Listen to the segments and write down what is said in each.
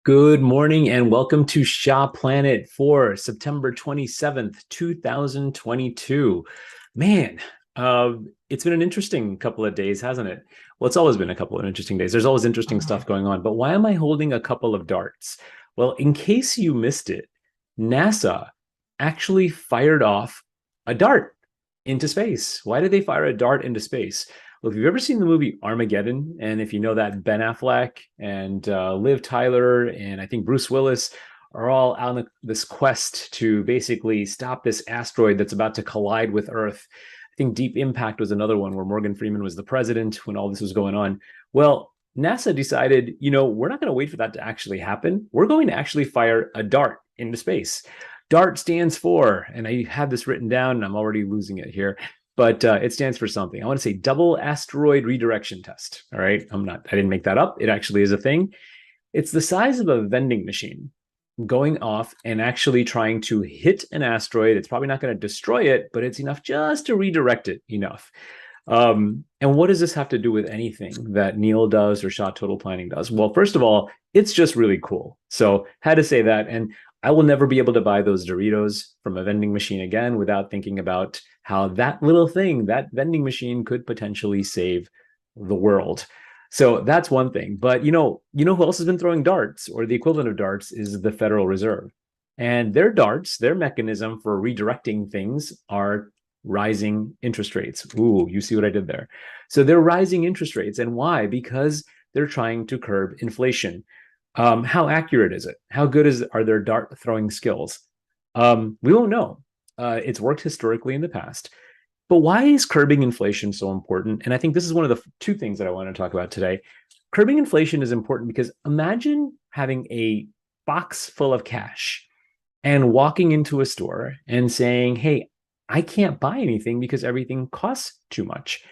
Good morning and welcome to Shaw Planet for September 27th, 2022. Man, it's been an interesting couple of days, hasn't it? Well, it's always been a couple of interesting days. There's always interesting stuff going on. But why am I holding a couple of darts? Well, in case you missed it, NASA actually fired off a dart into space. Why did they fire a dart into space? Well, if you've ever seen the movie Armageddon, and if you know that Ben Affleck and Liv Tyler and I think Bruce Willis are all on this quest to basically stop this asteroid that's about to collide with Earth. I think Deep Impact was another one where Morgan Freeman was the president when all this was going on. Well, NASA decided, we're not going to wait for that to actually happen. We're going to actually fire a dart into space. DART stands for, and I have this written down and I'm already losing it here, but it stands for something. I want to say double asteroid redirection test. All right. I didn't make that up. It actually is a thing. It's the size of a vending machine going off and actually trying to hit an asteroid. It's probably not going to destroy it, but it's enough just to redirect it enough. And what does this have to do with anything that Neil does or Shaw Total Planning does? Well, first of all, it's just really cool. So had to say that. And I will never be able to buy those Doritos from a vending machine again without thinking about how that little thing, that vending machine could potentially save the world. So that's one thing. But who else has been throwing darts, or the equivalent of darts is the Federal Reserve. And their darts, their mechanism for redirecting things are rising interest rates. Ooh, you see what I did there. So they're rising interest rates. And why? Because they're trying to curb inflation. How accurate is it? How good are their dart throwing skills? We won't know. It's worked historically in the past. But why is curbing inflation so important? And I think this is one of the two things that I want to talk about today. Curbing inflation is important because imagine having a box full of cash and walking into a store and saying, hey, I can't buy anything because everything costs too much.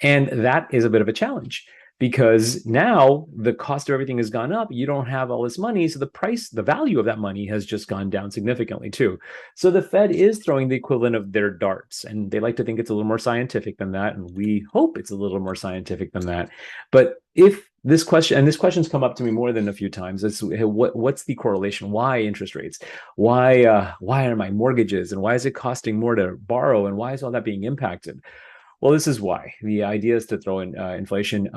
And that is a bit of a challenge because now the cost of everything has gone up. You don't have all this money. So the value of that money has just gone down significantly too. So the Fed is throwing the equivalent of their darts, and they like to think it's a little more scientific than that. And we hope it's a little more scientific than that. But if this question, and this question's come up to me more than a few times, is what's the correlation? Why interest rates? Why are my mortgages, and why is it costing more to borrow, and why is all that being impacted? Well, this is why. The idea is to throw in inflation.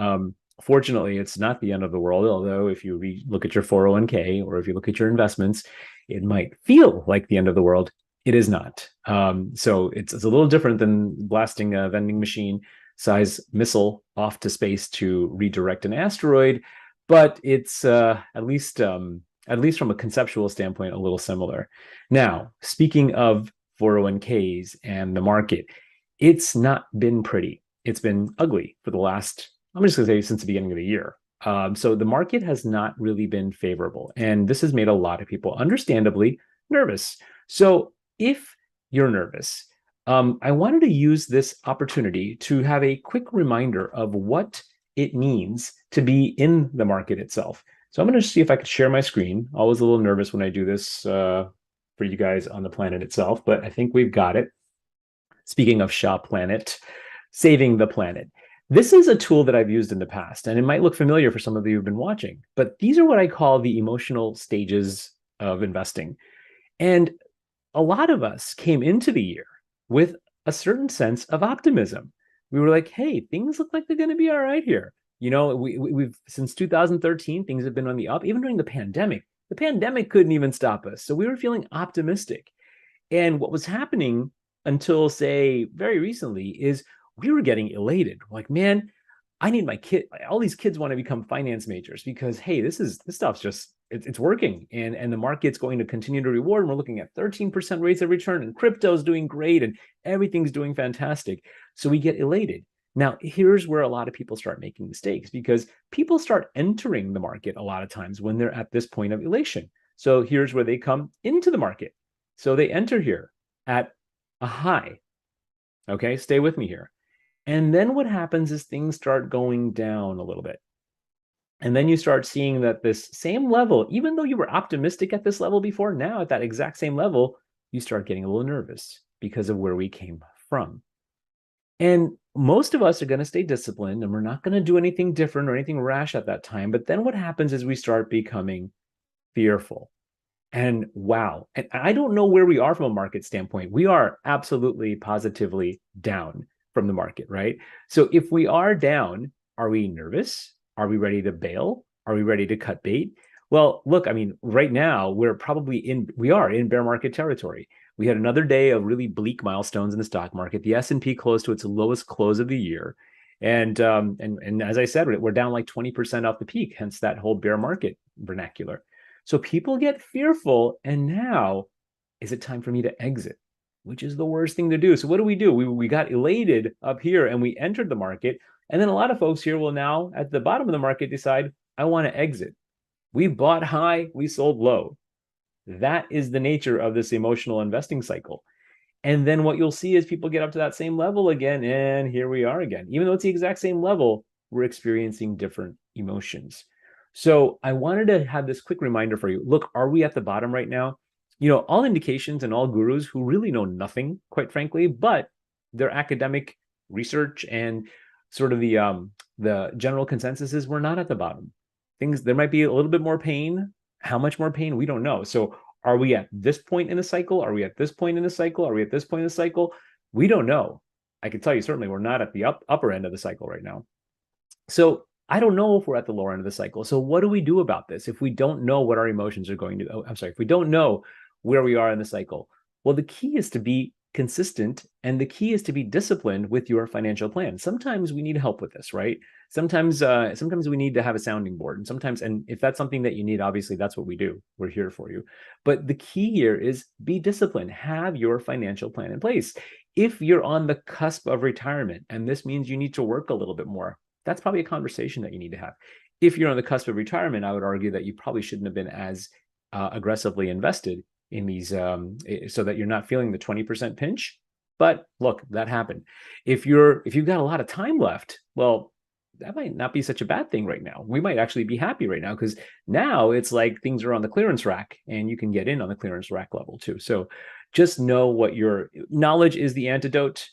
Fortunately, it's not the end of the world, although if you look at your 401k or if you look at your investments, it might feel like the end of the world. It is not. So it's a little different than blasting a vending machine size missile off to space to redirect an asteroid, but it's at least from a conceptual standpoint, a little similar. Now, speaking of 401ks and the market, it's not been pretty. It's been ugly for the last, I'm just going to say, since the beginning of the year. So the market has not really been favorable. And this has made a lot of people understandably nervous. So if you're nervous, I wanted to use this opportunity to have a quick reminder of what it means to be in the market itself. So I'm going to see if I could share my screen. Always a little nervous when I do this for you guys on the planet itself, but I think we've got it. Speaking of Shaw Planet, saving the planet. This is a tool that I've used in the past, and it might look familiar for some of you who've been watching, but these are what I call the emotional stages of investing. And a lot of us came into the year with a certain sense of optimism. We were like, hey, things look like they're going to be all right here. We've since 2013, things have been on the up. Even during the pandemic couldn't even stop us. So we were feeling optimistic. And what was happening until, say, very recently is we were getting elated. Like, man, I need my kid. All these kids want to become finance majors because, hey, this stuff's just, it's working. And the market's going to continue to reward. And we're looking at 13% rates of return, and crypto's doing great, and everything's doing fantastic. So we get elated. Now, here's where a lot of people start making mistakes, because people start entering the market a lot of times when they're at this point of elation. So here's where they come into the market. So they enter here at a high. Okay, stay with me here. And then what happens is things start going down a little bit. And then you start seeing that this same level, even though you were optimistic at this level before, now at that exact same level, you start getting a little nervous because of where we came from. And most of us are going to stay disciplined, and we're not going to do anything different or anything rash at that time. But then what happens is we start becoming fearful. And wow. And I don't know where we are from a market standpoint. We are absolutely positively down from the market, right? So if we are down, are we nervous? Are we ready to bail? Are we ready to cut bait? Well, look, I mean, right now we are in bear market territory. We had another day of really bleak milestones in the stock market. The S&P closed to its lowest close of the year. And as I said, we're down like 20% off the peak, hence that whole bear market vernacular. So people get fearful, and now is it time for me to exit? Which is the worst thing to do. So what do? We got elated up here and we entered the market. And then a lot of folks here will now at the bottom of the market decide, I want to exit. We bought high, we sold low. That is the nature of this emotional investing cycle. And then what you'll see is people get up to that same level again, and here we are again. Even though it's the exact same level, we're experiencing different emotions. So I wanted to have this quick reminder for you. Look, are we at the bottom right now? You know, all indications and all gurus who really know nothing, quite frankly, but their academic research and sort of the general consensus is we're not at the bottom. There might be a little bit more pain. How much more pain? We don't know. So are we at this point in the cycle? Are we at this point in the cycle? Are we at this point in the cycle? We don't know. I can tell you certainly we're not at the upper end of the cycle right now. So I don't know if we're at the lower end of the cycle. So what do we do about this if we don't know what our emotions are going to? If we don't know where we are in the cycle? Well, the key is to be consistent, and the key is to be disciplined with your financial plan. Sometimes we need help with this, right? Sometimes we need to have a sounding board, and if that's something that you need, obviously that's what we do. We're here for you. But the key here is be disciplined. Have your financial plan in place. If you're on the cusp of retirement, and this means you need to work a little bit more, that's probably a conversation that you need to have. If you're on the cusp of retirement, I would argue that you probably shouldn't have been as aggressively invested in these so that you're not feeling the 20% pinch. But look, that happened. If you've got a lot of time left, well, that might not be such a bad thing right now. We might actually be happy right now because now it's like things are on the clearance rack and you can get in on the clearance rack level too. So just know what your knowledge is the antidote.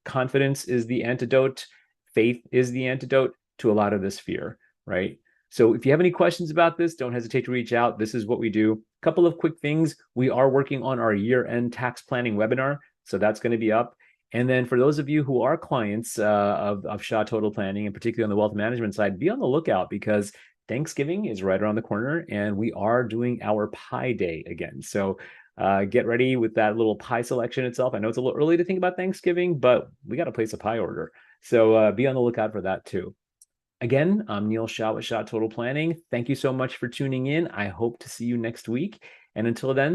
Confidence is the antidote. Faith is the antidote to a lot of this fear, right? So if you have any questions about this, don't hesitate to reach out. This is what we do. A couple of quick things. We are working on our year-end tax planning webinar. So that's going to be up. And then for those of you who are clients of Shah Total Planning, and particularly on the wealth management side, be on the lookout because Thanksgiving is right around the corner and we are doing our pie day again. So get ready with that little pie selection itself. I know it's a little early to think about Thanksgiving, but we got to place a pie order. So be on the lookout for that too. Again, I'm Neil Shah with Shah Total Planning. Thank you so much for tuning in. I hope to see you next week. And until then,